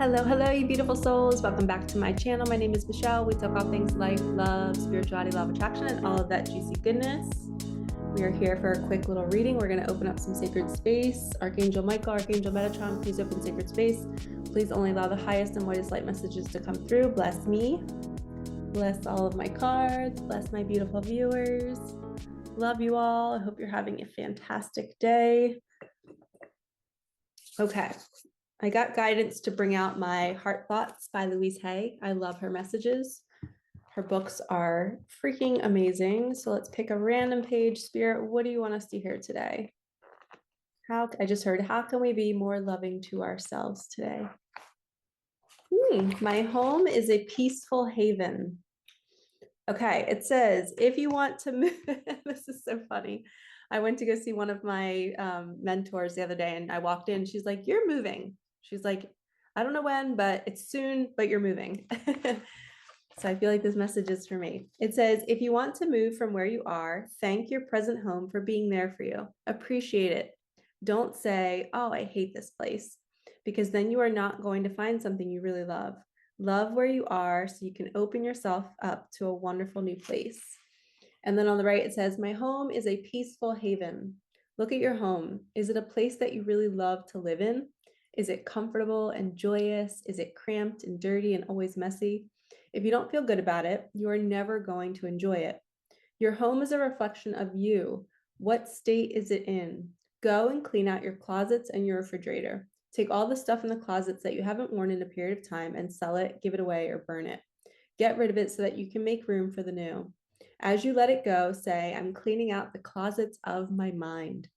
Hello, hello, you beautiful souls. Welcome back to my channel. My name is Michelle. We talk all things life, love, spirituality, law of attraction, and all of that juicy goodness. We are here for a quick little reading. We're going to open up some sacred space. Archangel Michael, Archangel Metatron, please open sacred space. Please only allow the highest and whitest light messages to come through. Bless me. Bless all of my cards. Bless my beautiful viewers. Love you all. I hope you're having a fantastic day. Okay. I got guidance to bring out my Heart Thoughts by Louise Hay. I love her messages. Her books are freaking amazing. So let's pick a random page. Spirit, what do you want us to hear today? I just heard, how can we be more loving to ourselves today? My home is a peaceful haven. Okay, it says, if you want to move, this is so funny. I went to go see one of my mentors the other day and I walked in, she's like, you're moving. She's like, I don't know when, but it's soon, but you're moving. So I feel like this message is for me. It says, if you want to move from where you are, thank your present home for being there for you. Appreciate it. Don't say, oh, I hate this place, because then you are not going to find something you really love. Love where you are so you can open yourself up to a wonderful new place. And then on the right, it says, my home is a peaceful haven. Look at your home. Is it a place that you really love to live in? Is it comfortable and joyous? Is it cramped and dirty and always messy? If you don't feel good about it, you are never going to enjoy it. Your home is a reflection of you. What state is it in? Go and clean out your closets and your refrigerator. Take all the stuff in the closets that you haven't worn in a period of time and sell it, give it away, or burn it. Get rid of it so that you can make room for the new. As you let it go, say, I'm cleaning out the closets of my mind.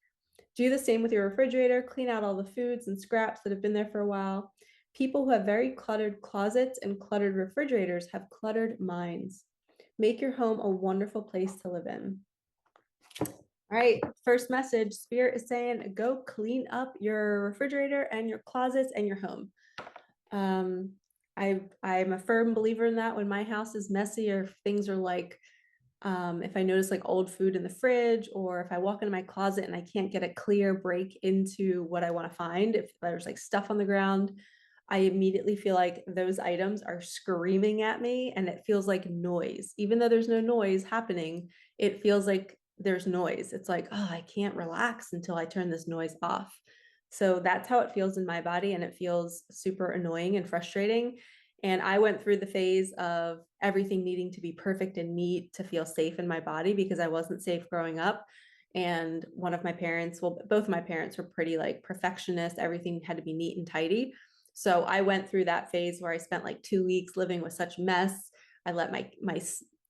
Do the same with your refrigerator. Clean out all the foods and scraps that have been there for a while. People who have very cluttered closets and cluttered refrigerators have cluttered minds. Make your home a wonderful place to live in. All right, first message, Spirit is saying, go clean up your refrigerator and your closets and your home. I'm a firm believer in that. When my house is messy or things are like, if I notice like old food in the fridge, or if I walk into my closet and I can't get a clear break into what I want to find, if there's like stuff on the ground, I immediately feel like those items are screaming at me and it feels like noise. Even though there's no noise happening, it feels like there's noise. It's like, oh, I can't relax until I turn this noise off. So that's how it feels in my body, and it feels super annoying and frustrating. And I went through the phase of everything needing to be perfect and neat to feel safe in my body, because I wasn't safe growing up. And one of my parents, well, both of my parents were pretty like perfectionist. Everything had to be neat and tidy. So I went through that phase where I spent like 2 weeks living with such mess. I let my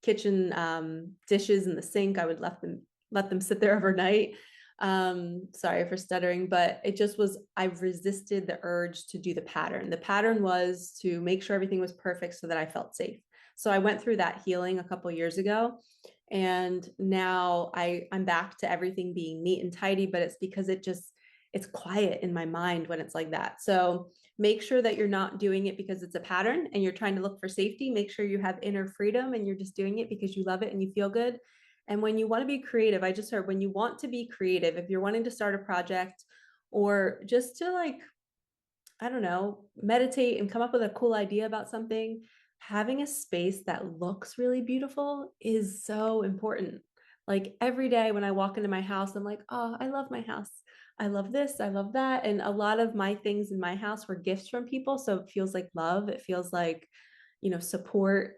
kitchen dishes in the sink, I would let them sit there overnight. Sorry for stuttering, but it just was, I resisted the urge to do the pattern. The pattern was to make sure everything was perfect so that I felt safe. So I went through that healing a couple of years ago, and now I'm back to everything being neat and tidy, but it's because it's quiet in my mind when it's like that. So make sure that you're not doing it because it's a pattern and you're trying to look for safety. Make sure you have inner freedom and you're just doing it because you love it and you feel good. And when you want to be creative, I just heard, when you want to be creative, if you're wanting to start a project or just to like, I don't know, meditate and come up with a cool idea about something, having a space that looks really beautiful is so important. Like every day when I walk into my house, I'm like, oh, I love my house. I love this. I love that. And a lot of my things in my house were gifts from people. So it feels like love. It feels like, support.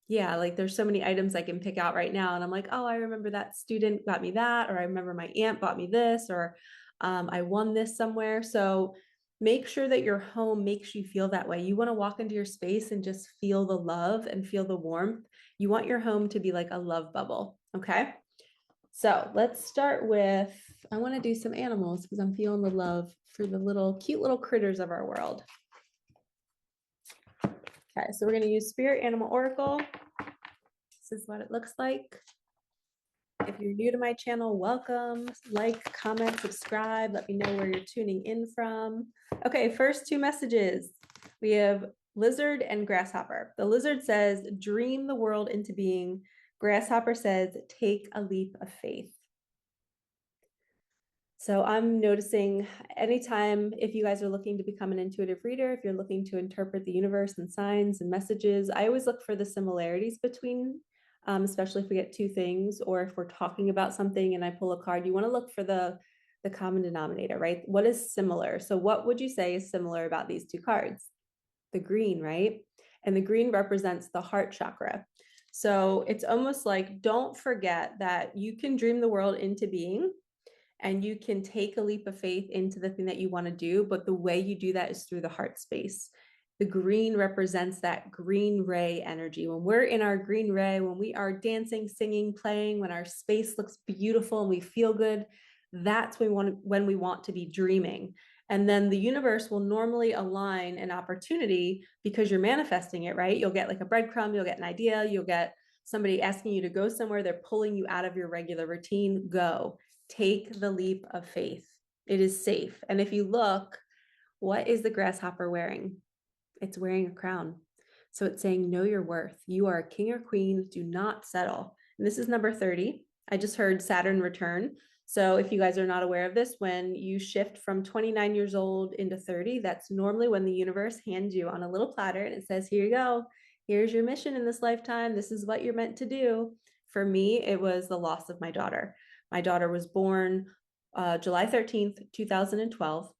Yeah, like there's so many items I can pick out right now. And I'm like, oh, I remember that student got me that, or I remember my aunt bought me this, or I won this somewhere. So make sure that your home makes you feel that way. You want to walk into your space and just feel the love and feel the warmth. You want your home to be like a love bubble. Okay. So let's start with, I want to do some animals because I'm feeling the love for the little cute little critters of our world. Okay, so we're going to use Spirit Animal Oracle. This is what it looks like. If you're new to my channel, welcome. Like, comment, subscribe. Let me know where you're tuning in from. Okay, first two messages. We have lizard and grasshopper. The lizard says, dream the world into being. Grasshopper says, take a leap of faith. So I'm noticing anytime, if you guys are looking to become an intuitive reader, if you're looking to interpret the universe and signs and messages, I always look for the similarities between, especially if we get two things, or if we're talking about something and I pull a card, you want to look for the common denominator, right? What is similar? So what would you say is similar about these two cards? The green, right? And the green represents the heart chakra. So it's almost like, don't forget that you can dream the world into being, and you can take a leap of faith into the thing that you want to do, but the way you do that is through the heart space. The green represents that green ray energy. When we're in our green ray, when we are dancing, singing, playing, when our space looks beautiful and we feel good, that's when we want to be dreaming. And then the universe will normally align an opportunity because you're manifesting it, right? You'll get like a breadcrumb, you'll get an idea, you'll get somebody asking you to go somewhere, they're pulling you out of your regular routine. Go. Take the leap of faith. It is safe. And if you look, what is the grasshopper wearing? It's wearing a crown. So it's saying, know your worth. You are a king or queen. Do not settle. And this is number 30. I just heard Saturn return. So if you guys are not aware of this, when you shift from 29 years old into 30, that's normally when the universe hands you on a little platter and it says, here you go. Here's your mission in this lifetime. This is what you're meant to do. For me, it was the loss of my daughter. My daughter was born July 13th, 2012,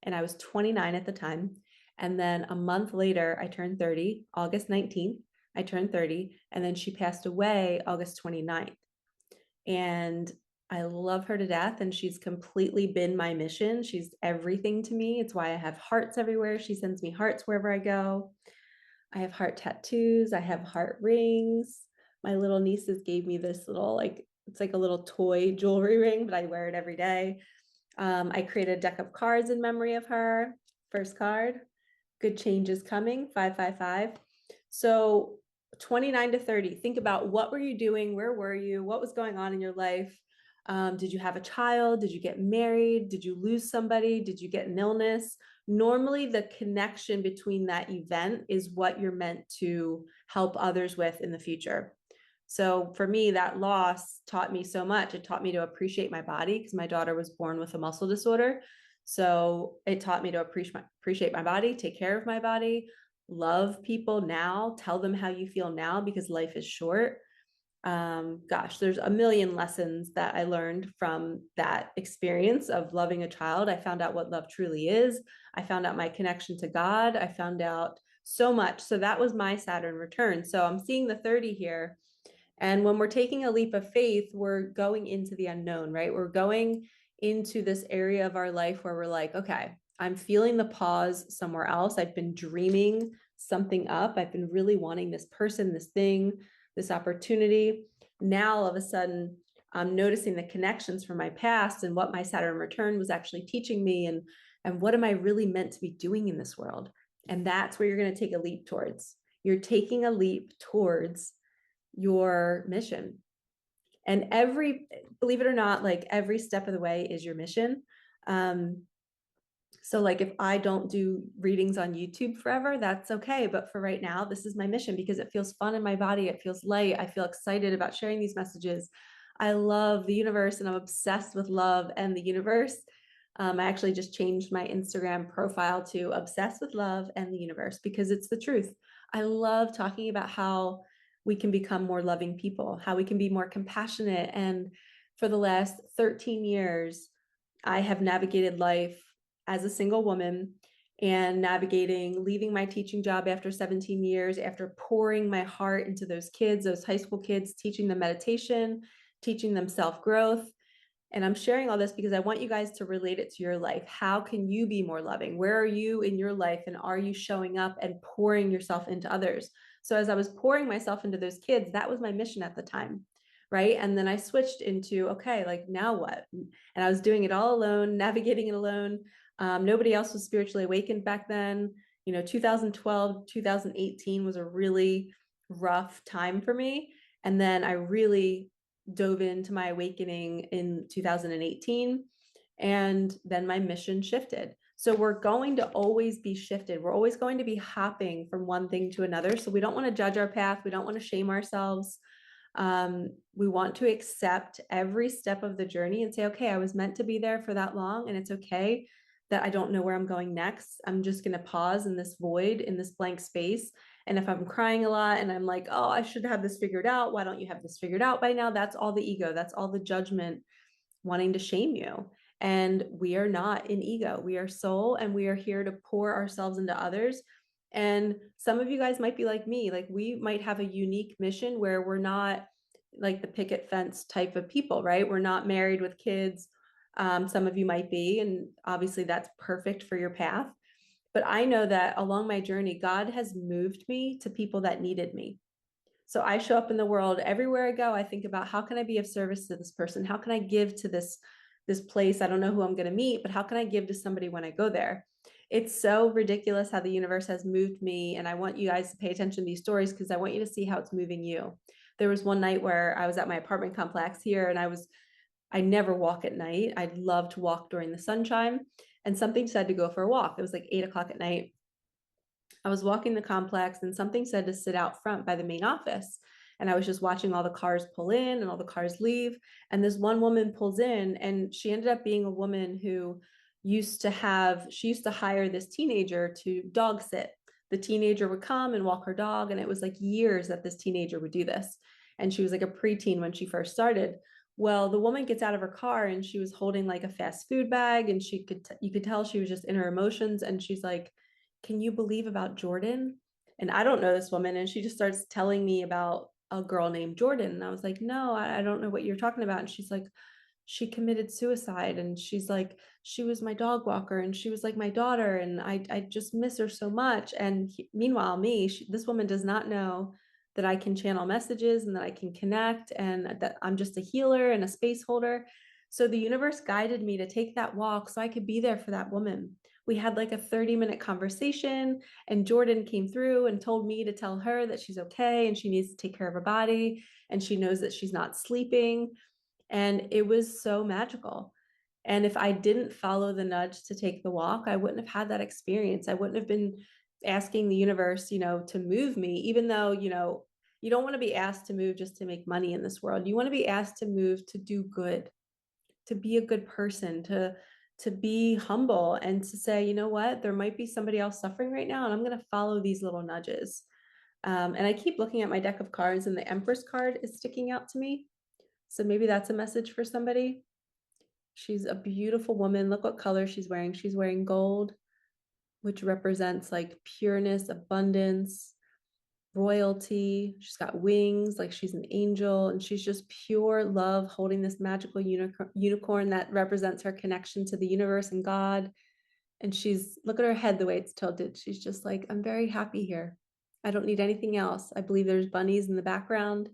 and I was 29 at the time. And then a month later, I turned 30, August 19th, I turned 30, and then she passed away August 29th. And I love her to death, and she's completely been my mission. She's everything to me. It's why I have hearts everywhere. She sends me hearts wherever I go. I have heart tattoos. I have heart rings. My little nieces gave me this little, like, it's like a little toy jewelry ring, but I wear it every day. I created a deck of cards in memory of her. First card, good changes coming, 555. So 29 to 30, think about, what were you doing? Where were you? What was going on in your life? Did you have a child? Did you get married? Did you lose somebody? Did you get an illness? Normally, the connection between that event is what you're meant to help others with in the future. So for me, that loss taught me so much. It taught me to appreciate my body because my daughter was born with a muscle disorder. So it taught me to appreciate my body, take care of my body, love people now, tell them how you feel now because life is short. Gosh, there's a million lessons that I learned from that experience of loving a child. I found out what love truly is. I found out my connection to God. I found out so much. So that was my Saturn return. So I'm seeing the 30 here. And when we're taking a leap of faith, we're going into the unknown, right? We're going into this area of our life where we're like, okay, I'm feeling the pause somewhere else. I've been dreaming something up. I've been really wanting this person, this thing, this opportunity. Now, all of a sudden, I'm noticing the connections from my past and what my Saturn return was actually teaching me, and what am I really meant to be doing in this world? And that's where you're going to take a leap towards. You're taking a leap towards your mission. And believe it or not, like every step of the way is your mission. So like if I don't do readings on YouTube forever, that's okay. But for right now, this is my mission because it feels fun in my body. It feels light. I feel excited about sharing these messages. I love the universe and I'm obsessed with love and the universe. I actually just changed my Instagram profile to obsessed with love and the universe because it's the truth. I love talking about how we can become more loving people, how we can be more compassionate. And for the last 13 years, I have navigated life as a single woman and navigating leaving my teaching job after 17 years, after pouring my heart into those kids, those high school kids, teaching them meditation, teaching them self-growth. And I'm sharing all this because I want you guys to relate it to your life. How can you be more loving? Where are you in your life? And are you showing up and pouring yourself into others? So as I was pouring myself into those kids, that was my mission at the time, right? And then I switched into, okay, like now what? And I was doing it all alone, navigating it alone. Nobody else was spiritually awakened back then. 2012, 2018 was a really rough time for me. And then I really dove into my awakening in 2018. And then my mission shifted. So we're going to always be shifted. We're always going to be hopping from one thing to another. So we don't want to judge our path. We don't want to shame ourselves. We want to accept every step of the journey and say, okay, I was meant to be there for that long, and it's okay that I don't know where I'm going next. I'm just going to pause in this void, in this blank space. And if I'm crying a lot and I'm like, oh, I should have this figured out. Why don't you have this figured out by now? That's all the ego. That's all the judgment wanting to shame you. And we are not in ego. We are soul, and we are here to pour ourselves into others. And some of you guys might be like me, like we might have a unique mission where we're not like the picket fence type of people, right? We're not married with kids. Some of you might be, and obviously that's perfect for your path. But I know that along my journey, God has moved me to people that needed me. So I show up in the world everywhere I go. I think about, how can I be of service to this person? How can I give to this place? I don't know who I'm going to meet, but how can I give to somebody when I go there? It's so ridiculous how the universe has moved me. And I want you guys to pay attention to these stories because I want you to see how it's moving you. There was one night where I was at my apartment complex here, and I never walk at night. I'd love to walk during the sunshine. And something said to go for a walk. It was like 8 o'clock at night. I was walking the complex, and something said to sit out front by the main office. And I was just watching all the cars pull in and all the cars leave. And this one woman pulls in, and she ended up being a woman who she used to hire this teenager to dog sit. The teenager would come and walk her dog. And it was like years that this teenager would do this. And she was like a preteen when she first started. Well, the woman gets out of her car, and she was holding like a fast food bag, and you could tell she was just in her emotions. And she's like, can you believe about Jordan? And I don't know this woman. And she just starts telling me about a girl named Jordan. And I was like, no, I don't know what you're talking about. And she's like, she committed suicide. And she's like, she was my dog walker, and she was like my daughter. And I just miss her so much. And meanwhile, this woman does not know that I can channel messages and that I can connect, and that I'm just a healer and a space holder. So the universe guided me to take that walk so I could be there for that woman. We had like a 30-minute conversation, and Jordan came through and told me to tell her that she's okay and she needs to take care of her body, and she knows that she's not sleeping. And it was so magical. And if I didn't follow the nudge to take the walk, I wouldn't have had that experience. I wouldn't have been asking the universe, to move me, even though, you don't want to be asked to move just to make money in this world. You want to be asked to move to do good, to be a good person, to be humble, and to say, you know what, there might be somebody else suffering right now, and I'm going to follow these little nudges. And I keep looking at my deck of cards, and the Empress card is sticking out to me. So maybe that's a message for somebody. She's a beautiful woman. Look what color she's wearing. She's wearing gold, which represents like pureness, abundance, royalty. She's got wings, like she's an angel, and she's just pure love, holding this magical unicorn that represents her connection to the universe and God. And look at her head, the way it's tilted. She's just like, I'm very happy here. I don't need anything else. I believe there's bunnies in the background.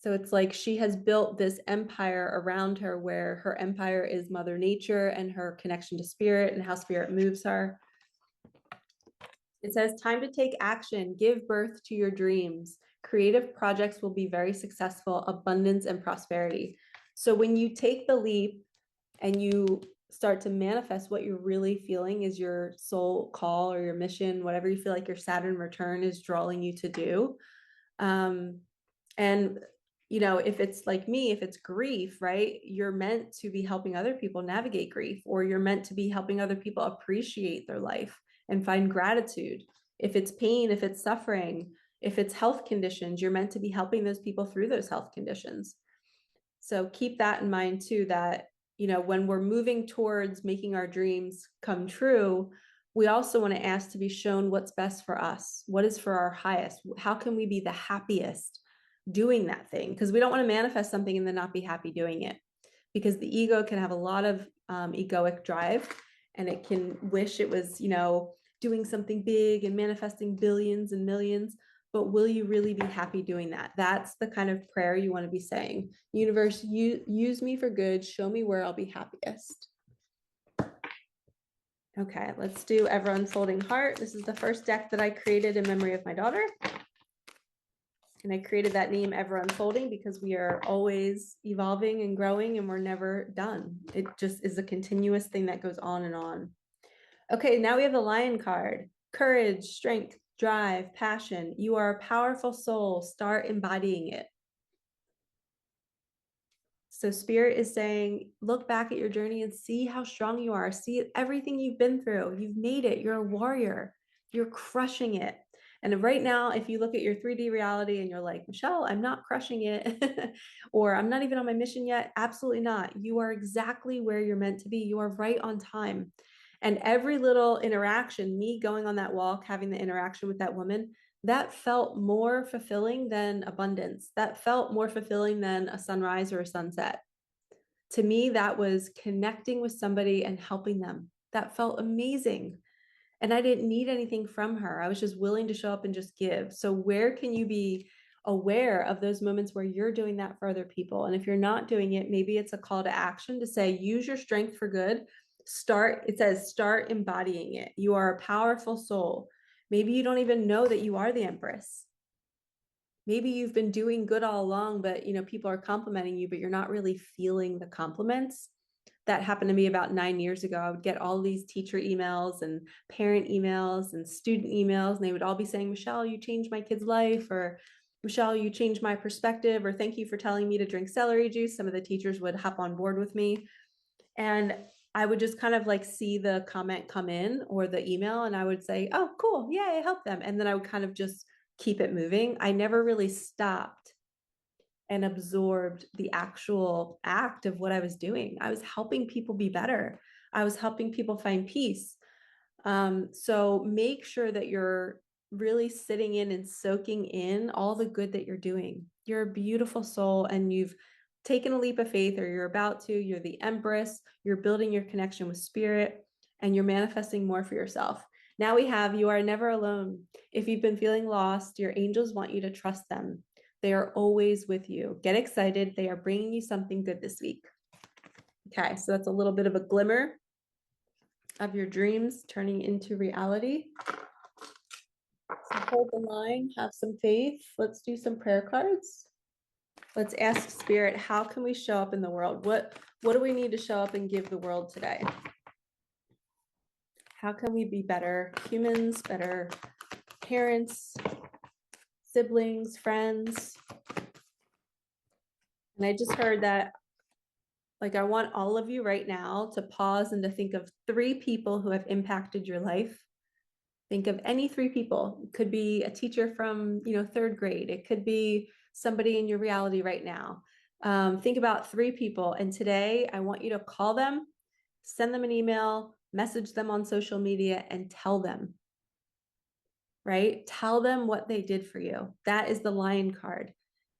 So it's like she has built this empire around her, where her empire is Mother Nature and her connection to spirit and how spirit moves her. It says, time to take action, give birth to your dreams. Creative projects will be very successful, abundance and prosperity. So when you take the leap and you start to manifest what you're really feeling is your soul call or your mission, whatever you feel like your Saturn return is drawing you to do. And if it's like me, if it's grief, right, you're meant to be helping other people navigate grief, or you're meant to be helping other people appreciate their life and find gratitude. If it's pain, if it's suffering, if it's health conditions, you're meant to be helping those people through those health conditions. So keep that in mind too, that, when we're moving towards making our dreams come true, we also want to ask to be shown what's best for us. What is for our highest? How can we be the happiest doing that thing? Because we don't want to manifest something and then not be happy doing it, because the ego can have a lot of egoic drive, and it can wish it was, doing something big and manifesting billions and millions. But will you really be happy doing that? That's the kind of prayer you want to be saying. Universe, use me for good. Show me where I'll be happiest. Okay, let's do Ever Unfolding Heart. This is the first deck that I created in memory of my daughter. And I created that name Ever Unfolding because we are always evolving and growing, and we're never done. It just is a continuous thing that goes on and on. Okay, now we have the Lion card. Courage, strength, drive, passion. You are a powerful soul. Start embodying it. So Spirit is saying, look back at your journey and see how strong you are. See everything you've been through. You've made it. You're a warrior. You're crushing it. And right now, if you look at your 3D reality and you're like, Michelle, I'm not crushing it, or I'm not even on my mission yet, absolutely not. You are exactly where you're meant to be. You are right on time. And every little interaction, me going on that walk, having the interaction with that woman, that felt more fulfilling than abundance. That felt more fulfilling than a sunrise or a sunset. To me, that was connecting with somebody and helping them. That felt amazing. And I didn't need anything from her. I was just willing to show up and just give. So, where can you be aware of those moments where you're doing that for other people? And if you're not doing it, maybe it's a call to action to say, use your strength for good. It says, start embodying it. You are a powerful soul. Maybe you don't even know that you are the Empress. Maybe you've been doing good all along, but people are complimenting you, but you're not really feeling the compliments. That happened to me about 9 years ago. I would get all these teacher emails and parent emails and student emails, and they would all be saying, Michelle, you changed my kid's life, or Michelle, you changed my perspective, or thank you for telling me to drink celery juice. Some of the teachers would hop on board with me. And I would just kind of like see the comment come in or the email, and I would say, oh, cool. Yeah, I helped them. And then I would kind of just keep it moving. I never really stopped and absorbed the actual act of what I was doing. I was helping people be better. I was helping people find peace. So make sure that you're really sitting in and soaking in all the good that you're doing. You're a beautiful soul, and you've taken a leap of faith, or you're about to. You're the Empress. You're building your connection with Spirit, and you're manifesting more for yourself. Now we have, you are never alone. If you've been feeling lost, your angels want you to trust them. They are always with you. Get excited. They are bringing you something good this week. Okay, so that's a little bit of a glimmer of your dreams turning into reality. So hold the line, have some faith. Let's do some prayer cards. Let's ask Spirit, how can we show up in the world? What do we need to show up and give the world today? How can we be better humans, better parents, siblings, friends? And I just heard that, like, I want all of you right now to pause and to think of 3 people who have impacted your life. Think of any 3 people. It could be a teacher from, 3rd grade. It could be somebody in your reality right now. Think about 3 people. And today I want you to call them, send them an email, message them on social media, and tell them, right? Tell them what they did for you. That is the Lion card.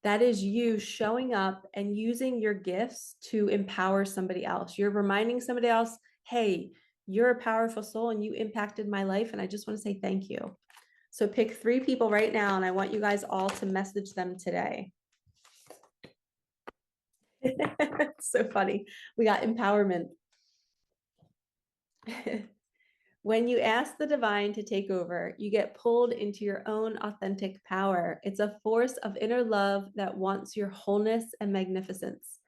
That is you showing up and using your gifts to empower somebody else. You're reminding somebody else, hey, you're a powerful soul and you impacted my life, and I just want to say thank you. So pick 3 people right now, and I want you guys all to message them today. It's so funny. We got empowerment. When you ask the divine to take over, you get pulled into your own authentic power. It's a force of inner love that wants your wholeness and magnificence.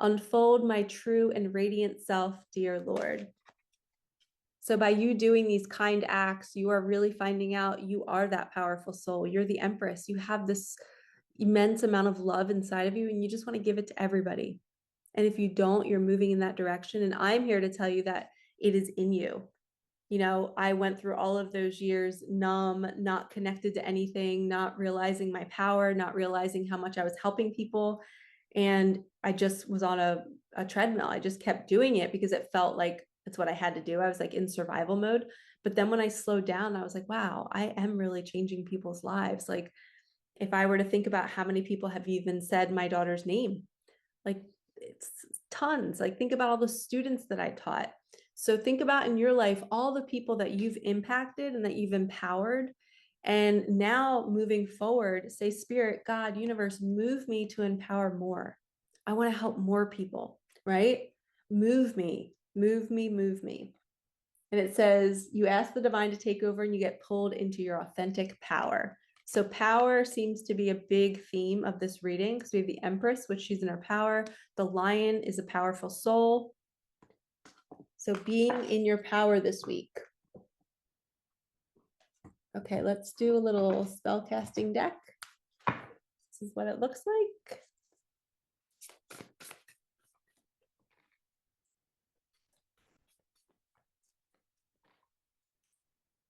Unfold my true and radiant self, dear Lord. So by you doing these kind acts, you are really finding out you are that powerful soul. You're the Empress. You have this immense amount of love inside of you, and you just want to give it to everybody. And if you don't, you're moving in that direction. And I'm here to tell you that it is in you. I went through all of those years numb, not connected to anything, not realizing my power, not realizing how much I was helping people. And I just was on a treadmill. I just kept doing it because it felt like it's what I had to do. I was like in survival mode. But then when I slowed down, I was like, wow, I am really changing people's lives. Like, if I were to think about how many people have even said my daughter's name, like, it's tons. Like, think about all the students that I taught. So think about in your life all the people that you've impacted and that you've empowered. And now moving forward, say, Spirit, God, universe, move me to empower more. I want to help more people, right? Move me, move me, move me. And it says, you ask the divine to take over and you get pulled into your authentic power. So power seems to be a big theme of this reading, because we have the Empress, which she's in her power. The Lion is a powerful soul. So being in your power this week. Okay, let's do a little spell casting deck. This is what it looks like.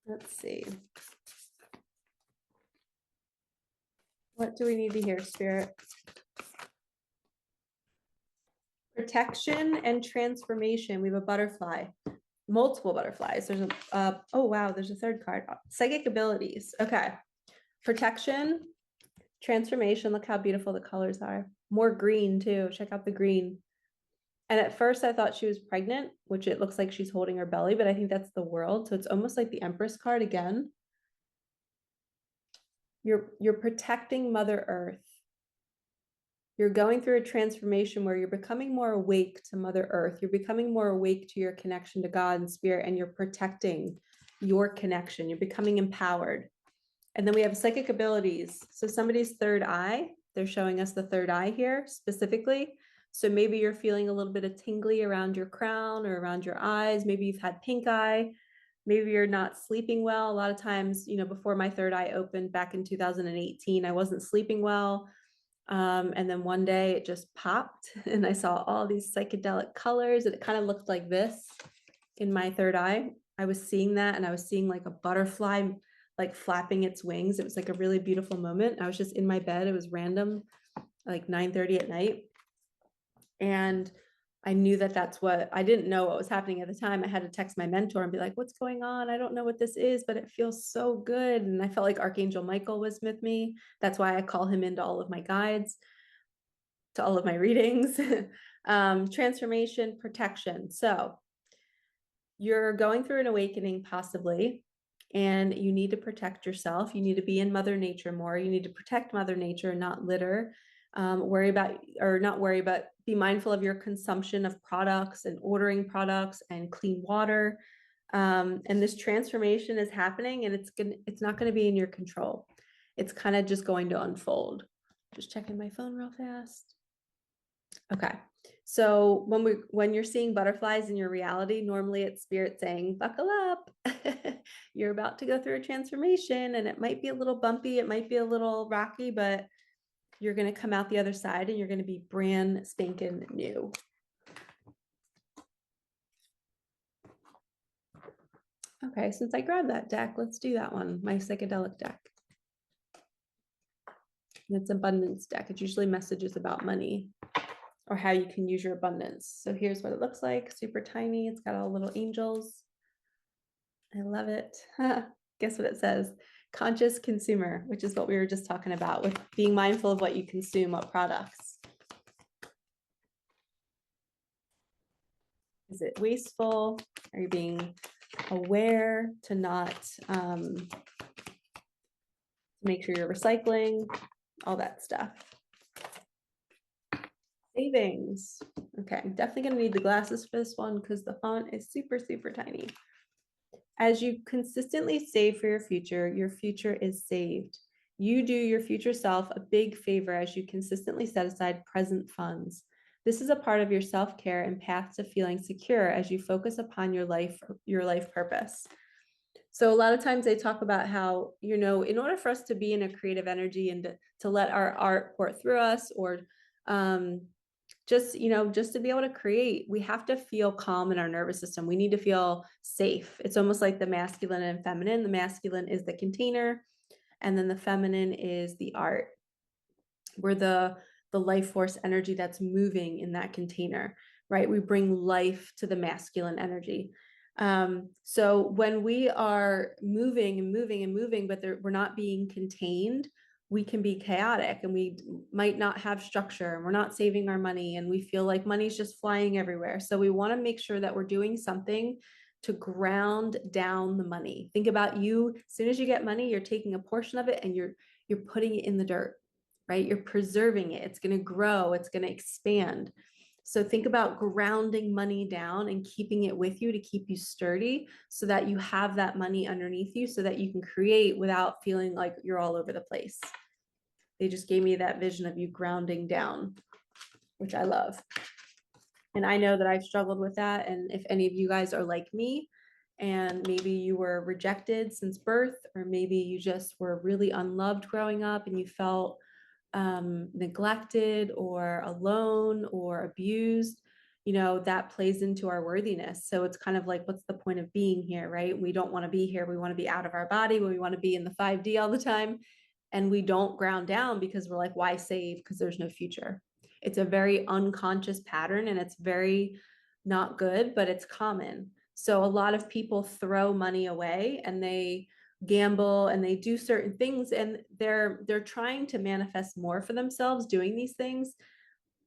Let's see. What do we need to hear, Spirit? Protection and transformation. We have a butterfly, multiple butterflies. There's a, oh wow, there's a third card. Psychic abilities. Okay. Protection, transformation. Look how beautiful the colors are. More green too. Check out the green. And at first I thought she was pregnant, which it looks like she's holding her belly, but I think that's the world. So it's almost like the Empress card again. You're protecting Mother Earth. You're going through a transformation where you're becoming more awake to Mother Earth. You're becoming more awake to your connection to God and Spirit, and you're protecting your connection. You're becoming empowered. And then we have psychic abilities. So somebody's third eye, they're showing us the third eye here specifically. So maybe you're feeling a little bit of tingly around your crown or around your eyes. Maybe you've had pink eye. Maybe you're not sleeping well. A lot of times, before my third eye opened back in 2018, I wasn't sleeping well. And then one day it just popped and I saw all these psychedelic colors and it kind of looked like this in my third eye. I was seeing that and I was seeing like a butterfly like flapping its wings. It was like a really beautiful moment. I was just in my bed. It was random, like 9:30 at night. And I knew that that's what I didn't know what was happening at the time. I had to text my mentor and be like, what's going on? I don't know what this is, but it feels so good. And I felt like Archangel Michael was with me. That's why I call him into all of my guides, to all of my readings. Transformation, protection. So you're going through an awakening possibly, and you need to protect yourself. You need to be in Mother Nature more. You need to protect Mother Nature, not litter. But be mindful of your consumption of products and ordering products and clean water. And this transformation is happening, and it's not going to be in your control. It's kind of just going to unfold. Just checking my phone real fast. Okay. So when you're seeing butterflies in your reality, normally it's spirit saying, buckle up. You're about to go through a transformation, and it might be a little bumpy, it might be a little rocky, but you're going to come out the other side and you're going to be brand spanking new. Okay, since I grabbed that deck, let's do that one, my psychedelic deck. And it's abundance deck. It's usually messages about money or how you can use your abundance. So here's what it looks like. Super tiny. It's got all little angels. I love it. Guess what it says? Conscious consumer, which is what we were just talking about with being mindful of what you consume, what products. Is it wasteful? Are you being aware to not make sure you're recycling? All that stuff. Savings. Okay, I'm definitely going to need the glasses for this one because the font is super, super tiny. As you consistently save for your future is saved. You do your future self a big favor as you consistently set aside present funds. This is a part of your self-care and path to feeling secure as you focus upon your life purpose. So a lot of times they talk about how, in order for us to be in a creative energy and to let our art pour through us, or just to be able to create, we have to feel calm in our nervous system. We need to feel safe. It's almost like the masculine and feminine. The masculine is the container, and then the feminine is the art. We're the life force energy that's moving in that container, right? We bring life to the masculine energy. So when we are moving and moving and moving, but we're not being contained, we can be chaotic and we might not have structure, and we're not saving our money, and we feel like money's just flying everywhere. So we want to make sure that we're doing something to ground down the money. Think about you, as soon as you get money, you're taking a portion of it and you're putting it in the dirt, right? You're preserving it. It's going to grow, it's going to expand. So think about grounding money down and keeping it with you to keep you sturdy so that you have that money underneath you so that you can create without feeling like you're all over the place. They just gave me that vision of you grounding down, which I love. And I know that I've struggled with that. And if any of you guys are like me, and maybe you were rejected since birth, or maybe you just were really unloved growing up and you felt neglected or alone or abused, that plays into our worthiness. So it's kind of like, what's the point of being here, right? We don't want to be here. We want to be out of our body when we want to be in the 5D all the time. And we don't ground down because we're like, why save? Because there's no future. It's a very unconscious pattern and it's very not good, but it's common. So a lot of people throw money away and they gamble and they do certain things, and they're trying to manifest more for themselves doing these things,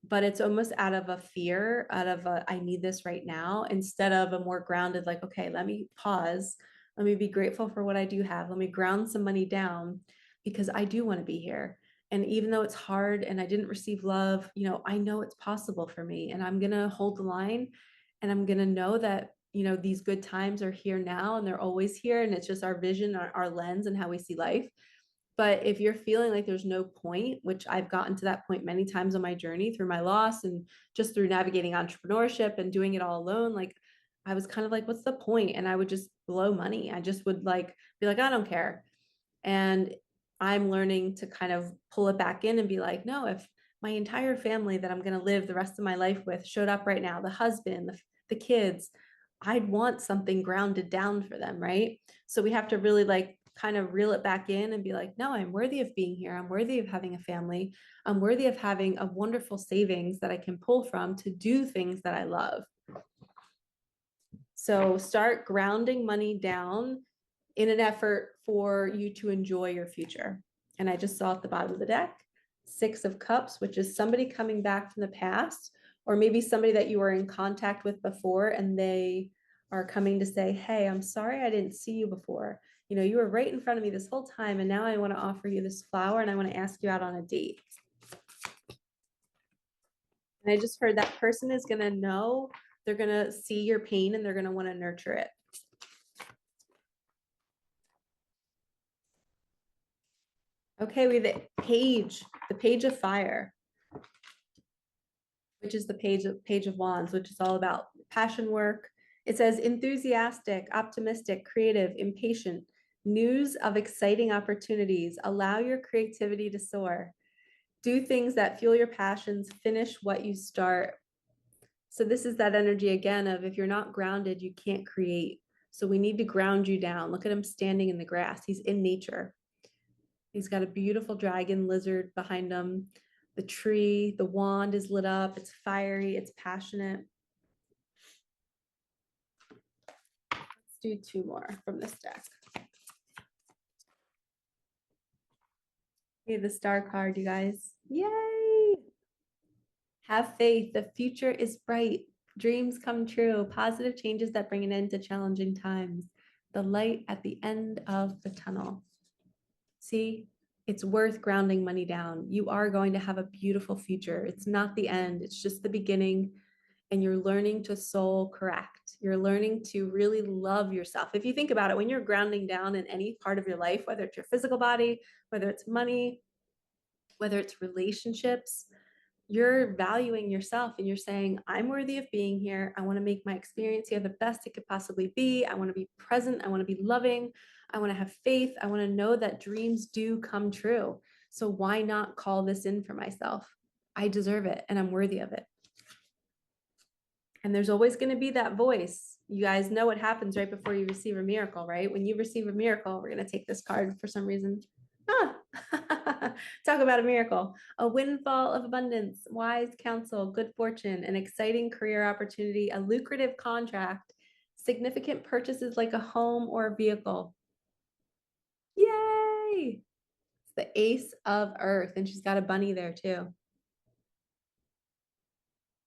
but it's almost out of a fear, out of a I need this right now, instead of a more grounded, like, okay, let me pause, let me be grateful for what I do have, let me ground some money down because I do want to be here. And even though it's hard and I didn't receive love, I know it's possible for me, and I'm going to hold the line, and I'm going to know that these good times are here now and they're always here, and it's just our vision, our lens, and how we see life. But if you're feeling like there's no point, which I've gotten to that point many times on my journey through my loss and just through navigating entrepreneurship and doing it all alone, like I was kind of like, what's the point? And I would just blow money. I just would like be like, I don't care. And I'm learning to kind of pull it back in and be like, no, if my entire family that I'm going to live the rest of my life with showed up right now, the husband, the kids, I'd want something grounded down for them, right? So we have to really like kind of reel it back in and be like, no, I'm worthy of being here. I'm worthy of having a family. I'm worthy of having a wonderful savings that I can pull from to do things that I love. So start grounding money down in an effort for you to enjoy your future. And I just saw at the bottom of the deck, 6 of Cups, which is somebody coming back from the past, or maybe somebody that you were in contact with before, and they are coming to say, hey, I'm sorry I didn't see you before. You were right in front of me this whole time, and now I want to offer you this flower, and I want to ask you out on a date. And I just heard that person is going to know, they're going to see your pain, and they're going to want to nurture it. Okay, we have the page of fire, which is the page of wands, which is all about passion work. It says enthusiastic, optimistic, creative, impatient, news of exciting opportunities. Allow your creativity to soar. Do things that fuel your passions. Finish what you start. So this is that energy again of if you're not grounded, you can't create. So we need to ground you down. Look at him standing in the grass. He's in nature. He's got a beautiful dragon lizard behind him. The tree, the wand is lit up. It's fiery. It's passionate. Let's do 2 more from this deck. Okay, the star card, you guys. Yay! Have faith. The future is bright. Dreams come true. Positive changes that bring an end to challenging times. The light at the end of the tunnel. See, it's worth grounding money down. You are going to have a beautiful future. It's not the end, it's just the beginning. And you're learning to soul correct. You're learning to really love yourself. If you think about it, when you're grounding down in any part of your life, whether it's your physical body, whether it's money, whether it's relationships, you're valuing yourself and you're saying, I'm worthy of being here. I want to make my experience here the best it could possibly be. I want to be present. I want to be loving. I want to have faith. I want to know that dreams do come true. So why not call this in for myself? I deserve it and I'm worthy of it. And there's always going to be that voice. You guys know what happens right before you receive a miracle, right? When you receive a miracle, we're going to take this card for some reason. Talk about a miracle. A windfall of abundance, wise counsel, good fortune, an exciting career opportunity, a lucrative contract, significant purchases like a home or a vehicle. Yay! It's the Ace of Earth, and she's got a bunny there too.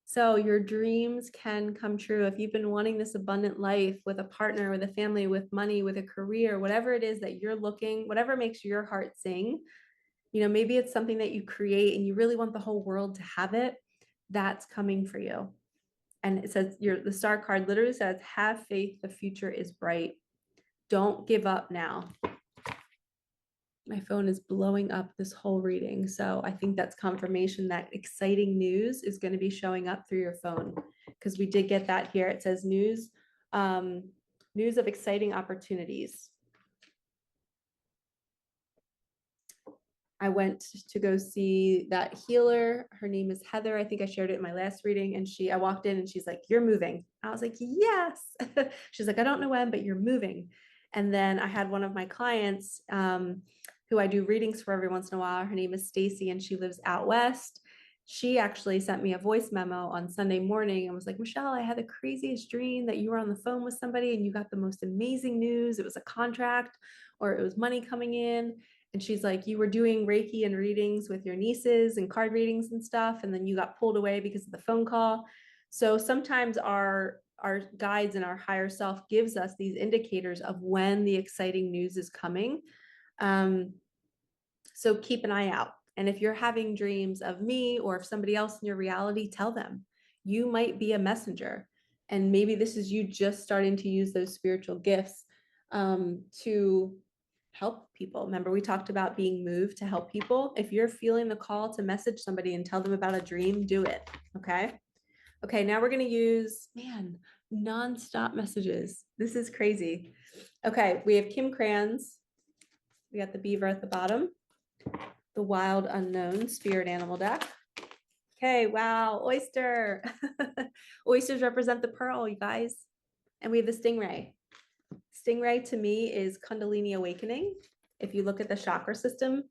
So your dreams can come true. If you've been wanting this abundant life with a partner, with a family, with money, with a career, whatever it is that you're looking, whatever makes your heart sing, maybe it's something that you create and you really want the whole world to have it, that's coming for you. And it says the star card literally says, have faith, the future is bright. Don't give up now. My phone is blowing up this whole reading. So I think that's confirmation that exciting news is going to be showing up through your phone, because we did get that here. It says news News of exciting opportunities. I went to go see that healer. Her name is Heather. I think I shared it in my last reading. And I walked in and she's like, "You're moving." I was like, "Yes." She's like, "I don't know when, but you're moving." And then I had one of my clients who I do readings for every once in a while. Her name is Stacy and she lives out west. She actually sent me a voice memo on Sunday morning and was like, "Michelle, I had the craziest dream that you were on the phone with somebody and you got the most amazing news. It was a contract or it was money coming in." And she's like, "You were doing Reiki and readings with your nieces and card readings and stuff, and then you got pulled away because of the phone call." So sometimes our guides and our higher self gives us these indicators of when the exciting news is coming. So keep an eye out. And if you're having dreams of me or of somebody else in your reality, tell them. You might be a messenger. And maybe this is you just starting to use those spiritual gifts to help people. Remember, we talked about being moved to help people. If you're feeling the call to message somebody and tell them about a dream, do it. Okay. Okay, now we're going to use, man, nonstop messages. This is crazy. Okay, we have Kim Kranz. We got the beaver at the bottom, the wild unknown spirit animal deck. Okay, wow, oyster. Oysters represent the pearl, you guys. And we have the stingray. Stingray to me is Kundalini awakening. If you look at the chakra system,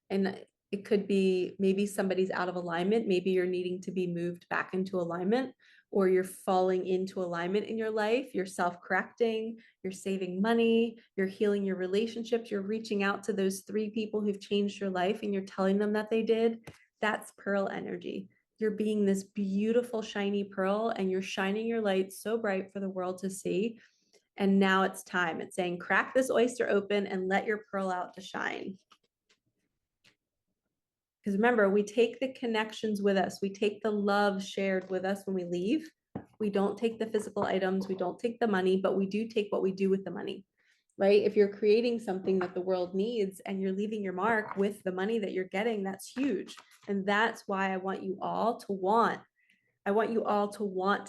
and it could be maybe somebody's out of alignment. Maybe you're needing to be moved back into alignment, or you're falling into alignment in your life. You're self-correcting, you're saving money, you're healing your relationships, you're reaching out to those 3 people who've changed your life and you're telling them that they did. That's pearl energy. You're being this beautiful, shiny pearl and you're shining your light so bright for the world to see. And now it's time. It's saying, crack this oyster open and let your pearl out to shine. Because remember, we take the connections with us. We take the love shared with us when we leave. We don't take the physical items. We don't take the money, but we do take what we do with the money, right? If you're creating something that the world needs and you're leaving your mark with the money that you're getting, that's huge. And that's why I want you all to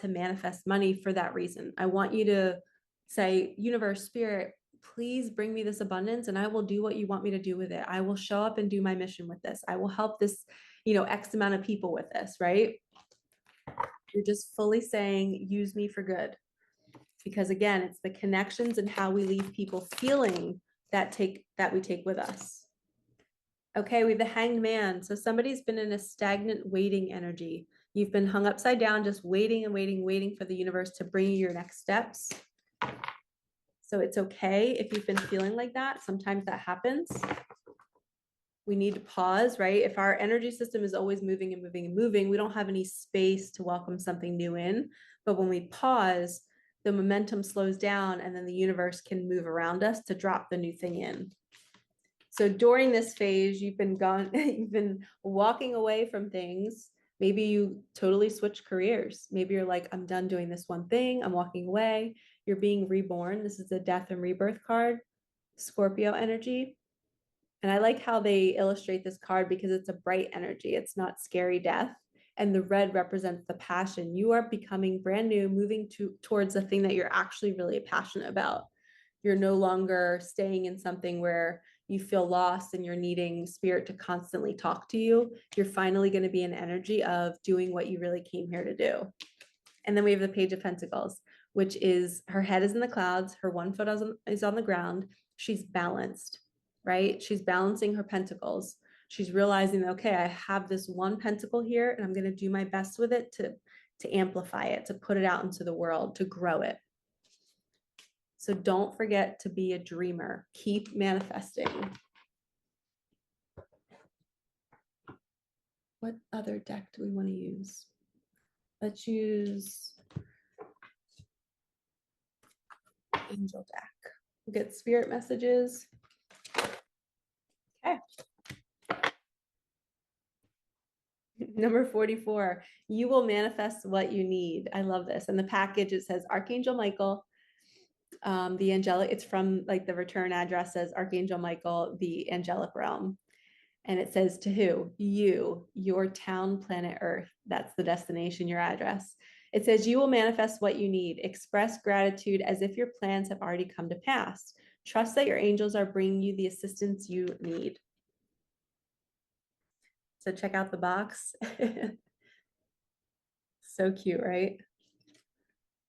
manifest money for that reason. I want you to say, universe, spirit, please bring me this abundance and I will do what you want me to do with it. I will show up and do my mission with this. I will help this, X amount of people with this, right? You're just fully saying, use me for good. Because again, it's the connections and how we leave people feeling that we take with us. Okay, we have the hanged man. So somebody's been in a stagnant waiting energy. You've been hung upside down, just waiting and waiting for the universe to bring you your next steps. So it's okay if you've been feeling like that. Sometimes that happens. We need to pause, right? If our energy system is always moving and moving and moving, we don't have any space to welcome something new in. But when we pause, the momentum slows down and then the universe can move around us to drop the new thing in. So during this phase, you've been walking away from things. Maybe you totally switch careers. Maybe you're like, I'm done doing this one thing. I'm walking away. You're being reborn. This is a death and rebirth card, Scorpio energy. And I like how they illustrate this card because it's a bright energy. It's not scary death. And the red represents the passion. You are becoming brand new, moving towards the thing that you're actually really passionate about. You're no longer staying in something where you feel lost and you're needing spirit to constantly talk to you. You're finally going to be an energy of doing what you really came here to do. And then we have the Page of Pentacles, which is her head is in the clouds. Her one foot is on the ground. She's balanced, right? She's balancing her pentacles. She's realizing, okay, I have this one pentacle here and I'm going to do my best with it to amplify it, to put it out into the world, to grow it. So don't forget to be a dreamer. Keep manifesting. What other deck do we want to use? Let's use Angel deck. We'll get spirit messages. Okay. Number 44, you will manifest what you need. I love this. And the package, it says Archangel Michael, the angelic, it's from like the return address says Archangel Michael, the angelic realm. And it says to who? You, your town, planet Earth. That's the destination, your address. It says, you will manifest what you need. Express gratitude as if your plans have already come to pass. Trust that your angels are bringing you the assistance you need. So check out the box. So cute, right?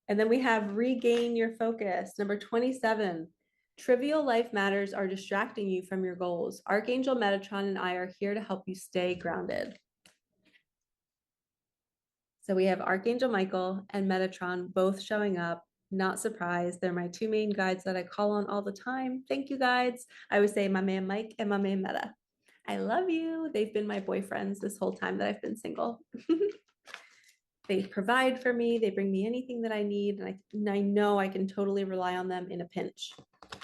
And then we have regain your focus. Number 27, trivial life matters are distracting you from your goals. Archangel Metatron and I are here to help you stay grounded. So we have Archangel Michael and Metatron both showing up. Not surprised. They're my two main guides that I call on all the time. Thank you, guides. I would say my man Mike and my man Meta. I love you. They've been my boyfriends this whole time that I've been single. They provide for me. They bring me anything that I need. And I know I can totally rely on them in a pinch.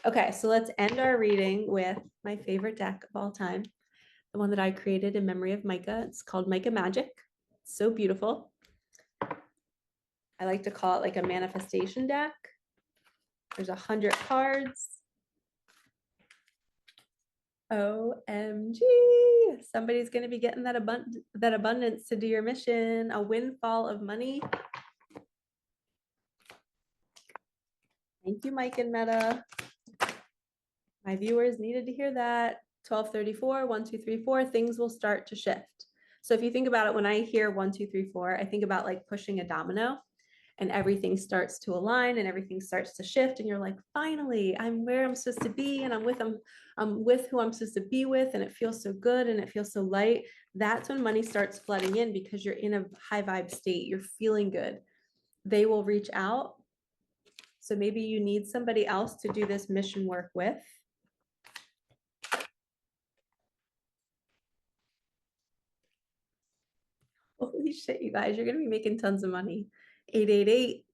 Okay, so let's end our reading with my favorite deck of all time, the one that I created in memory of Micah. It's called Micah Magic. It's so beautiful. I like to call it like a manifestation deck. There's 100 cards. OMG. Somebody's going to be getting that abundance to do your mission, a windfall of money. Thank you, Mike and Meta. My viewers needed to hear that. 1234, 1, 2, 3, 4, things will start to shift. So if you think about it, when I hear 1, 2, 3, 4, I think about like pushing a domino and everything starts to align and everything starts to shift. And you're like, finally, I'm where I'm supposed to be. And I'm with who I'm supposed to be with. And it feels so good. And it feels so light. That's when money starts flooding in because you're in a high vibe state. You're feeling good. They will reach out. So maybe you need somebody else to do this mission work with. Holy shit, you guys, you're going to be making tons of money. 888,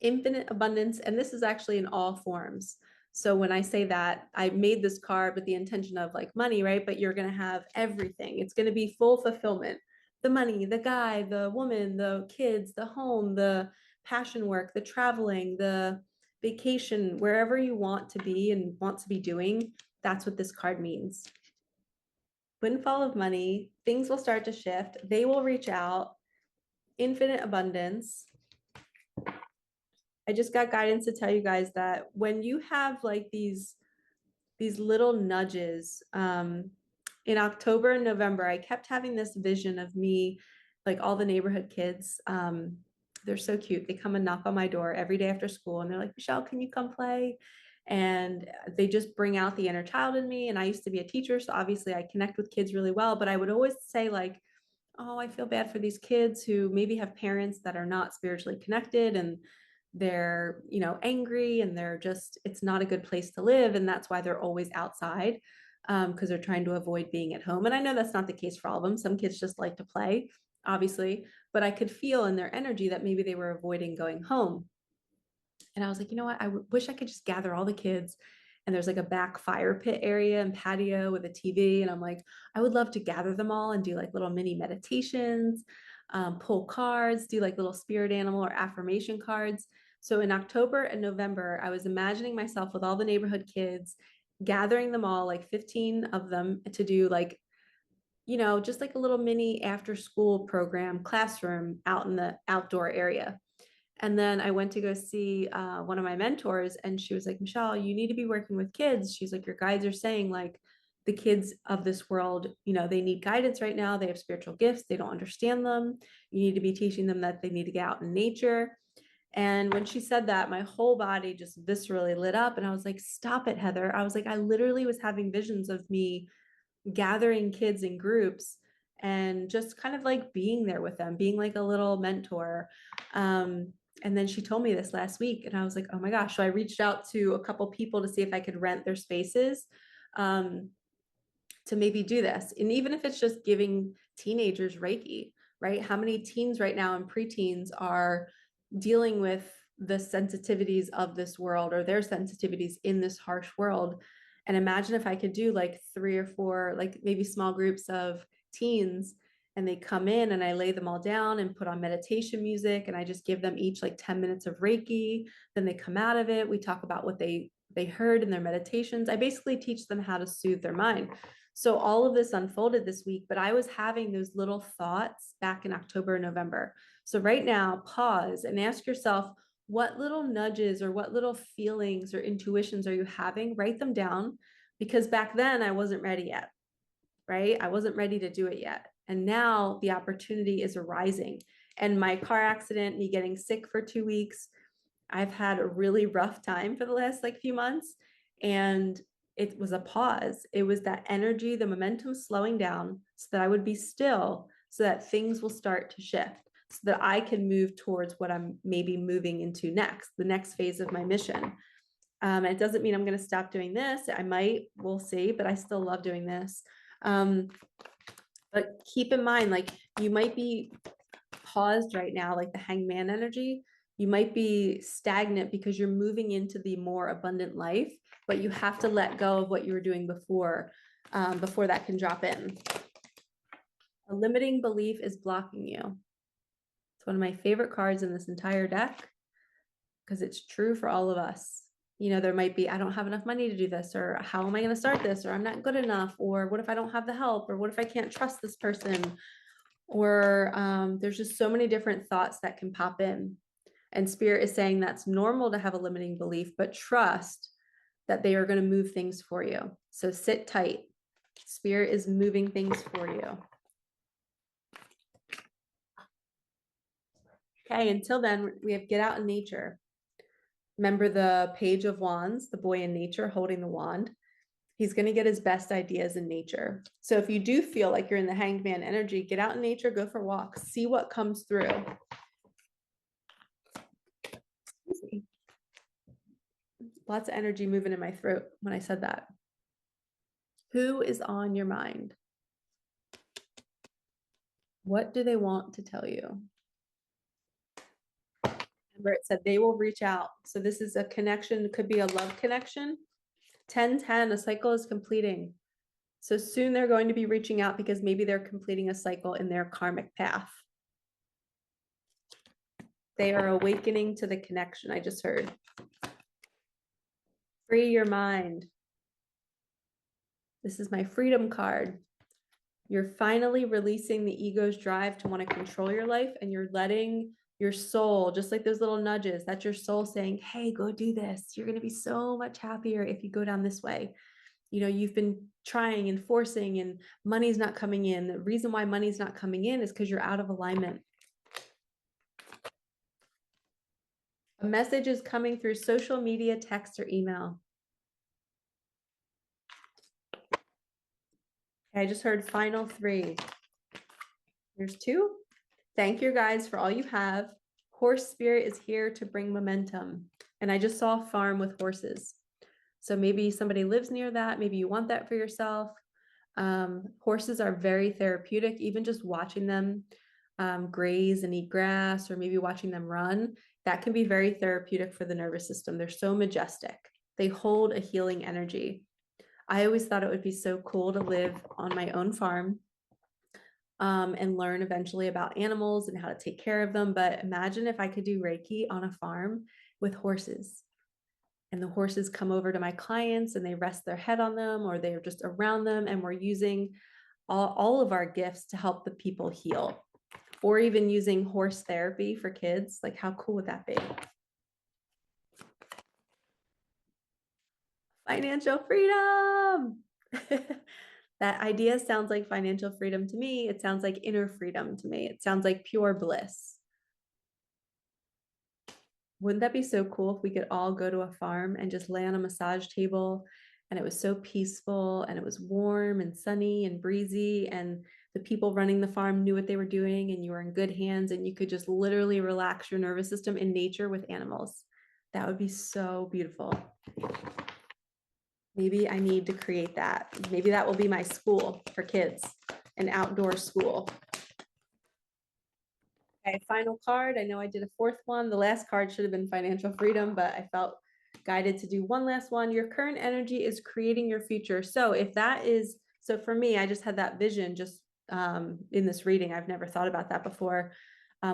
infinite abundance. And this is actually in all forms. So when I say that, I made this card with the intention of like money, right? But you're going to have everything. It's going to be full fulfillment. The money, the guy, the woman, the kids, the home, the passion work, the traveling, the vacation, wherever you want to be and want to be doing. That's what this card means. Windfall of money, things will start to shift. They will reach out, infinite abundance. I just got guidance to tell you guys that when you have like these little nudges, in October and November, I kept having this vision of me, like all the neighborhood kids. They're so cute. They come and knock on my door every day after school and they're like, Michelle, can you come play? And they just bring out the inner child in me. And I used to be a teacher, so obviously I connect with kids really well, but I would always say like, oh, I feel bad for these kids who maybe have parents that are not spiritually connected and they're, angry and they're just, it's not a good place to live. And that's why they're always outside, because they're trying to avoid being at home. And I know that's not the case for all of them. Some kids just like to play, obviously, but I could feel in their energy that maybe they were avoiding going home. And I was like, you know what? Wish I could just gather all the kids. And there's like a back fire pit area and patio with a TV. And I'm like, I would love to gather them all and do like little mini meditations, pull cards, do like little spirit animal or affirmation cards. So in October and November, I was imagining myself with all the neighborhood kids, gathering them all, like 15 of them, to do like, just like a little mini after school program classroom out in the outdoor area. And then I went to go see one of my mentors, and she was like, Michelle, you need to be working with kids. She's like, your guides are saying like the kids of this world, they need guidance right now. They have spiritual gifts. They don't understand them. You need to be teaching them that they need to get out in nature. And when she said that, my whole body just viscerally lit up. And I was like, stop it, Heather. I was like, I literally was having visions of me gathering kids in groups and just kind of like being there with them, being like a little mentor. And then she told me this last week, and I was like, oh my gosh. So I reached out to a couple people to see if I could rent their spaces, to maybe do this. And even if it's just giving teenagers Reiki, right? How many teens right now and preteens are dealing with the sensitivities of this world or their sensitivities in this harsh world? And imagine if I could do like 3 or 4, like maybe small groups of teens, and they come in and I lay them all down and put on meditation music, and I just give them each like 10 minutes of Reiki. Then they come out of it. We talk about what they heard in their meditations. I basically teach them how to soothe their mind. So all of this unfolded this week, but I was having those little thoughts back in October, November. So right now, pause and ask yourself, what little nudges or what little feelings or intuitions are you having? Write them down, because back then I wasn't ready yet, right? I wasn't ready to do it yet. And now the opportunity is arising. And my car accident, me getting sick for 2 weeks, I've had a really rough time for the last like few months. And it was a pause. It was that energy, the momentum slowing down so that I would be still, so that things will start to shift, so that I can move towards what I'm maybe moving into next, the next phase of my mission. It doesn't mean I'm going to stop doing this. I might, we'll see, but I still love doing this. But keep in mind, like, you might be paused right now, like the hangman energy. You might be stagnant because you're moving into the more abundant life, but you have to let go of what you were doing before, before that can drop in. A limiting belief is blocking you. It's one of my favorite cards in this entire deck because it's true for all of us. You know, there might be, I don't have enough money to do this, or how am I going to start this, or I'm not good enough, or what if I don't have the help, or what if I can't trust this person, or there's just so many different thoughts that can pop in. And Spirit is saying that's normal to have a limiting belief, but trust that they are going to move things for you. So sit tight. Spirit is moving things for you. Okay, until then, we have get out in nature. Remember the Page of Wands, the boy in nature holding the wand. He's going to get his best ideas in nature. So if you do feel like you're in the hanged man energy, get out in nature, go for walks, see what comes through. Lots of energy moving in my throat when I said that. Who is on your mind? What do they want to tell you? Remember, it said they will reach out. So this is a connection. It could be a love connection. 10-10, a cycle is completing. So soon they're going to be reaching out because maybe they're completing a cycle in their karmic path. They are awakening to the connection, I just heard. Free your mind. This is my freedom card. You're finally releasing the ego's drive to want to control your life, and you're letting your soul, just like those little nudges, that's your soul saying, hey, go do this. You're going to be so much happier if you go down this way. You know, you've been trying and forcing and money's not coming in. The reason why money's not coming in is because you're out of alignment. A message is coming through social media, text, or email. I just heard final 3. There's 2. Thank you guys for all you have. Horse spirit is here to bring momentum. And I just saw a farm with horses. So maybe somebody lives near that. Maybe you want that for yourself. Horses are very therapeutic, even just watching them graze and eat grass, or maybe watching them run. That can be very therapeutic for the nervous system. They're so majestic. They hold a healing energy. I always thought it would be so cool to live on my own farm and learn eventually about animals and how to take care of them. But imagine if I could do Reiki on a farm with horses, and the horses come over to my clients and they rest their head on them, or they're just around them, and we're using all of our gifts to help the people heal, or even using horse therapy for kids. Like, how cool would that be? Financial freedom. That idea sounds like financial freedom to me. It sounds like inner freedom to me. It sounds like pure bliss. Wouldn't that be so cool if we could all go to a farm and just lay on a massage table, and it was so peaceful, and it was warm and sunny and breezy, and the people running the farm knew what they were doing, and you were in good hands, and you could just literally relax your nervous system in nature with animals? That would be so beautiful. Maybe I need to create that. Maybe that will be my school for kids, an outdoor school. Okay, final card. I know I did a 4th one. The last card should have been financial freedom, but I felt guided to do one last one. Your current energy is creating your future. So if that is, so for me, I just had that vision just in this reading. I've never thought about that before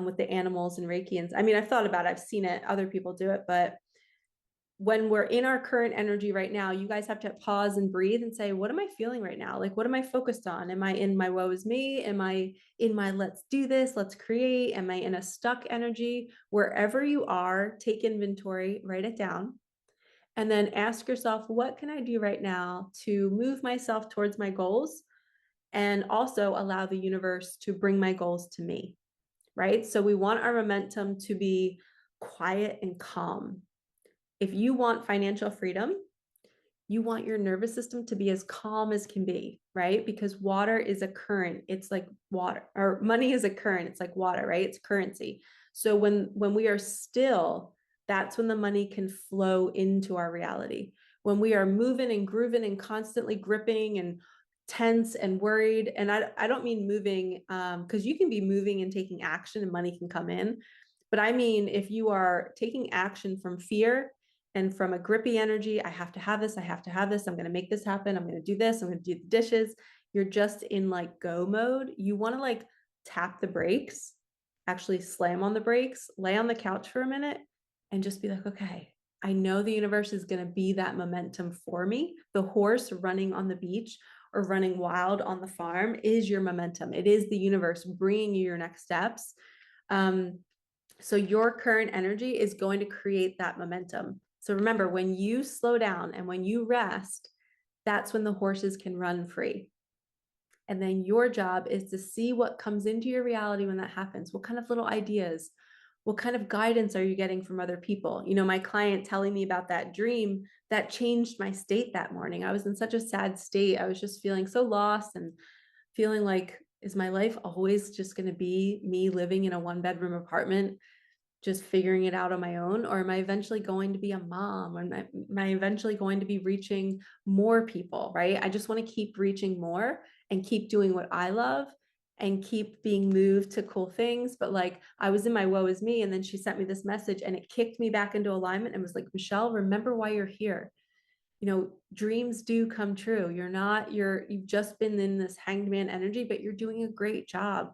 with the animals and Reikians. I mean, I've thought about it, I've seen it, other people do it, but when we're in our current energy right now, you guys have to pause and breathe and say, what am I feeling right now? Like, what am I focused on? Am I in my woe is me? Am I in my let's do this, let's create? Am I in a stuck energy? Wherever you are, take inventory, write it down, and then ask yourself, what can I do right now to move myself towards my goals and also allow the universe to bring my goals to me, right? So we want our momentum to be quiet and calm. If you want financial freedom, you want your nervous system to be as calm as can be, right? Because water is a current. It's like water, or money is a current. It's like water, right? It's currency. So when we are still, that's when the money can flow into our reality. When we are moving and grooving and constantly gripping and tense and worried, and I don't mean moving, because you can be moving and taking action and money can come in. But I mean, if you are taking action from fear and from a grippy energy, I have to have this, I have to have this, I'm going to make this happen, I'm going to do this, I'm going to do the dishes. You're just in like go mode. You want to like tap the brakes, actually slam on the brakes, lay on the couch for a minute, and just be like, okay, I know the universe is going to be that momentum for me. The horse running on the beach or running wild on the farm is your momentum. It is the universe bringing you your next steps. So your current energy is going to create that momentum. So remember, when you slow down and when you rest, that's when the horses can run free. And then your job is to see what comes into your reality when that happens. What kind of little ideas, what kind of guidance are you getting from other people? You know, my client telling me about that dream that changed my state that morning. I was in such a sad state. I was just feeling so lost and feeling like, is my life always just going to be me living in a 1-bedroom apartment, just figuring it out on my own? Or am I eventually going to be a mom? Or am I eventually going to be reaching more people, right? I just want to keep reaching more and keep doing what I love and keep being moved to cool things. But like, I was in my woe is me. And then she sent me this message and it kicked me back into alignment and was like, Michelle, remember why you're here. You know, dreams do come true. You've just been in this hanged man energy, but you're doing a great job.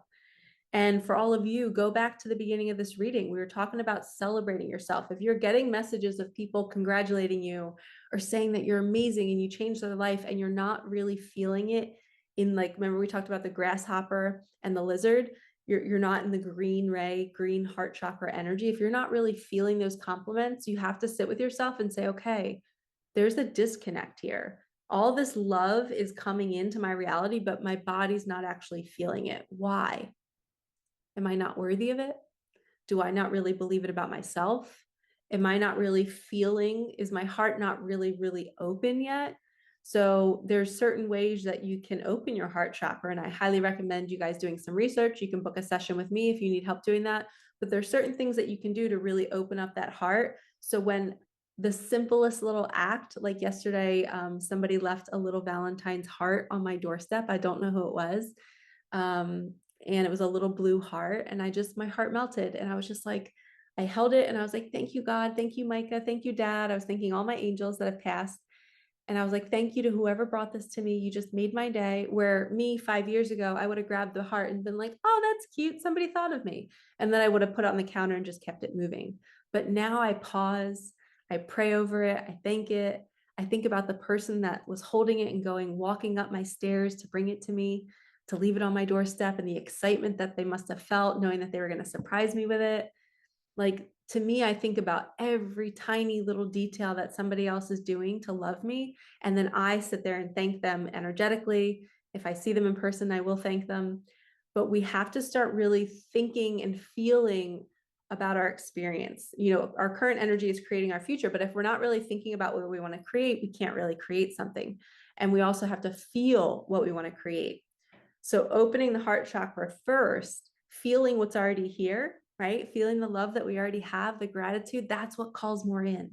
And for all of you, go back to the beginning of this reading. We were talking about celebrating yourself. If you're getting messages of people congratulating you or saying that you're amazing and you changed their life and you're not really feeling it in, like, remember we talked about the grasshopper and the lizard? You're not in the green ray, green heart chakra energy. If you're not really feeling those compliments, you have to sit with yourself and say, okay, there's a disconnect here. All this love is coming into my reality, but my body's not actually feeling it. Why? Am I not worthy of it? Do I not really believe it about myself? Am I not really feeling, is my heart not really, really open yet? So there's certain ways that you can open your heart chakra. And I highly recommend you guys doing some research. You can book a session with me if you need help doing that. But there's certain things that you can do to really open up that heart. So when the simplest little act, like yesterday, somebody left a little Valentine's heart on my doorstep. I don't know who it was. And it was a little blue heart. And my heart melted. And I was just like, I held it and I was like, thank you, God. Thank you, Micah. Thank you, Dad. I was thanking all my angels that have passed. And I was like, thank you to whoever brought this to me. You just made my day. Where me 5 years ago, I would have grabbed the heart and been like, oh, that's cute. Somebody thought of me. And then I would have put it on the counter and just kept it moving. But now I pause, I pray over it, I thank it. I think about the person that was holding it and walking up my stairs to bring it to me, to leave it on my doorstep, and the excitement that they must have felt knowing that they were going to surprise me with it. Like, to me, I think about every tiny little detail that somebody else is doing to love me. And then I sit there and thank them energetically. If I see them in person, I will thank them. But we have to start really thinking and feeling about our experience. You know, our current energy is creating our future, but if we're not really thinking about what we want to create, we can't really create something. And we also have to feel what we want to create. So opening the heart chakra first, feeling what's already here, right? Feeling the love that we already have, the gratitude, that's what calls more in.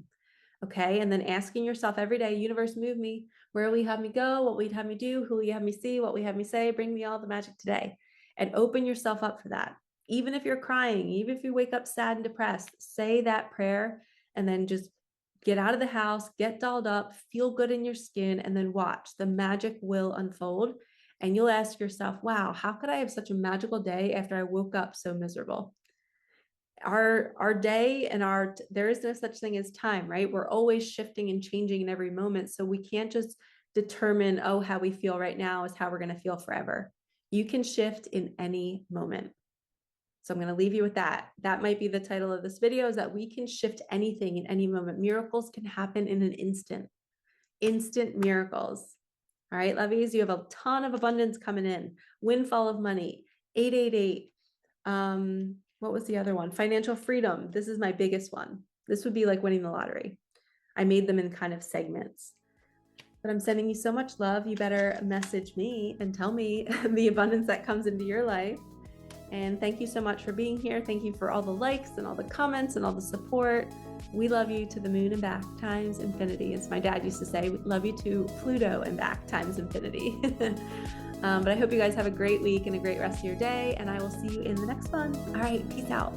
Okay. And then asking yourself every day, universe, move me. Where will you have me go? What will you have me do? Who will you have me see? What will you have me say? Bring me all the magic today. And open yourself up for that. Even if you're crying, even if you wake up sad and depressed, say that prayer and then just get out of the house, get dolled up, feel good in your skin, and then watch. The magic will unfold. And you'll ask yourself, wow, how could I have such a magical day after I woke up so miserable? our day and there is no such thing as time, right? We're always shifting and changing in every moment. So we can't just determine, oh, how we feel right now is how we're going to feel forever. You can shift in any moment. So I'm going to leave you with that. That might be the title of this video, is that we can shift anything in any moment. Miracles can happen in an instant miracles. All right, lovies, you have a ton of abundance coming in. Windfall of money, 888. What was the other one? Financial freedom. This is my biggest one. This would be like winning the lottery. I made them in kind of segments. But I'm sending you so much love. You better message me and tell me the abundance that comes into your life. And thank you so much for being here. Thank you for all the likes and all the comments and all the support. We love you to the moon and back times infinity. As my dad used to say, we love you to Pluto and back times infinity. But I hope you guys have a great week and a great rest of your day. And I will see you in the next one. All right, peace out.